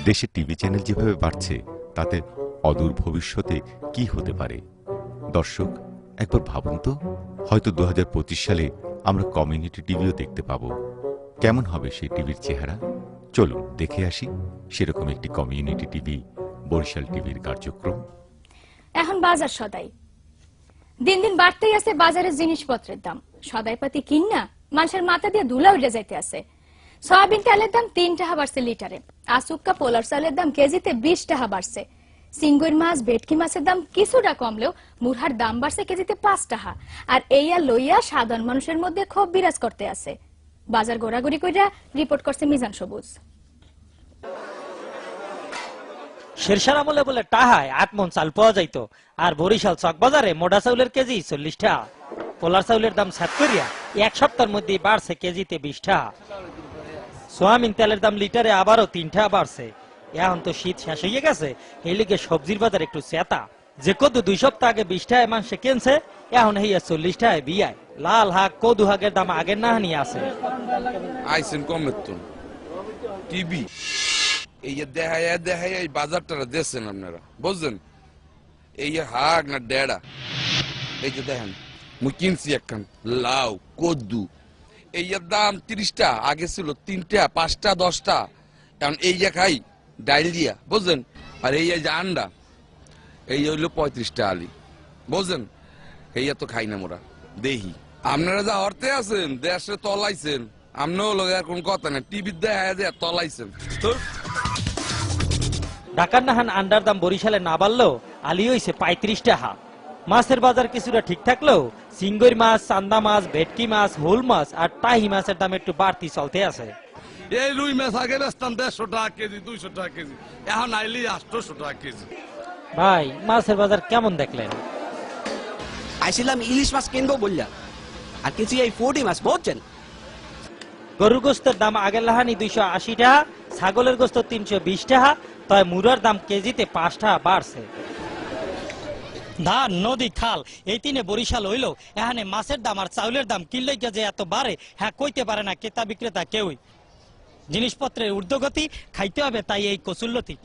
দেশে TV channel যেভাবে বাড়ছে তাতে অদূর ভবিষ্যতে কি হতে পারে? দর্শক, একবার ভাবুন তো, হয়তো 2025 সালে আমরা কমিউনিটি টিভিও দেখতে পাব। কেমন হবে সেই টিভির চেহারা? চলুন দেখে আসি সেরকম একটি কমিউনিটি টিভি, বরিশাল টিভির কার্যক্রম। এখন বাজার সদাই দিন দিন বাড়তেই আছে বাজারের জিনিসপত্রের দাম। সদাইপাতি কিনা মানুষের মাথা দিয়ে ধুলা উড়ে যাইতে আছে। সয়াবিন তেলের দাম 3 টাকা বাড়ছে লিটারে। আসুক্কা পোলার চালের দাম কেজিতে 20 টাকা বাড়ছে। সিঙ্গুর মাছ, ভেটকি মাছের দাম কিছুটা কমলেও মুরহার দাম বাড়ছে কেজিতে 5 টাকা। আর এইয়া লইয়া সাধারণ মানুষের মধ্যে ক্ষোভ বিরাজ করতে আছে। বাজার ঘোরাঘুরি কইরা রিপোর্ট করছে মিজান সবুজ। শেরশার আমলে বলে টাহায় 8 মণ চাল পাওয়া যাইত, আর বরিশাল চক বাজারে মোটা চাউলের কেজি 40 টাকা। পোলার চাউলের দাম 7 করিয়া এক সপ্তাহের মধ্যে বাড়ছে কেজিতে 20 টাকা। সোয়াবিন তেলের দাম লিটারে আবারও 3 টাকা বাড়ছে। এখন তো শীত শেষ হয়ে গেছে, এই লিগে সবজির বাজার একটু চেতা। যে কদু 2 সপ্তাহ আগে 20 টাকায় মানুষে কিনছে, এখন হইয়া 40 টাকায় বিয়ায়। লাল হাক, কদু হাকের দাম আগের না হানি আছে। আইসেন কমের তো টিভি এই দেখায় এই বাজারটা দেখছেন আপনারা, বুঝছেন? এই হাক না ডেড়া, এই যে দেখেন মুই কিনছি একখান লাউ কদ্দু, এই দাম 30 টাকা, আগে ছিল 3 টাকা 5 টাকা 10 টাকা। এখন এই খাই ডাইল দিয়া, বুঝছেন? আর এই যে আন্ডা এই হইলো 35 টাকা আলি, বুঝছেন? এই তো খাই না মোরা দেখি। আপনারা যা অর্থে আছেন দেশে তলাইছেন, আমরাও লোক আর কোন কথা না, টিভি দেখা যায় তলাইছেন। ঢাকার নাহান আন্ডার দাম বরিশালে না বাড়লেও আলি হইছে 35 টাকা। মাছের বাজার কিছুটা ঠিক থাকলেও সিঙ্গুর মাছ, চান্দা মাছ, ভেটকি মাছ, হোল মাছ আর টাহি মাছের দাম একটু বাড়তি চলতে আছে। এই রুই মাছ আগে বেচতাম 150 টাকা কেজি, 200 টাকা কেজি, এখন আইলি 800 টাকা কেজি। ভাই, মাছের বাজার কেমন দেখলেন? আইছিলাম ইলিশ মাছ কিনবো বললা, আর কিছু এই 40 মাছ বলছেন। গরুর গোস্তের দাম আগের লাহানি 280 টাকা, ছাগলের গোস্ত 320 টাকা, তবে মুরার দাম কেজিতে 5 টাকা বাড়ছে। ধান, নদী, খাল এই তিনে বরিশাল হইল। এখানে মাছের দাম আর চাউলের দাম কিনলে যে এত বাড়ে, হ্যাঁ কইতে পারে না ক্রেতা বিক্রেতা কেউই। জিনিসপত্রের ঊর্ধ্বগতি, খাইতে হবে তাই এই কচুল্লতি।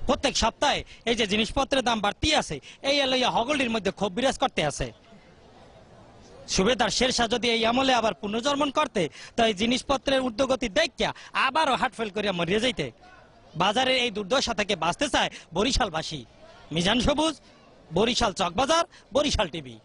প্রত্যেক সপ্তাহে এই যে জিনিসপত্রের দাম বাড়তি আছে, এই লইয়া হগলির মধ্যে ক্ষোভ বিরাজ করতে আছে। সুবেদার শেরশাহ যদি এই আমলে আবার পুনর্জন্মন করতে, তো এই জিনিসপত্রের ঊর্ধ্বগতি দেখিয়া আবারও হার্টফেল করিয়া মরিয়া যাইতে। বাজারের এই দুর্দশা থেকে বাঁচতে চায় বরিশালবাসী। মিজান সবুজ, বরিশাল চকবাজার, বরিশাল টিভি।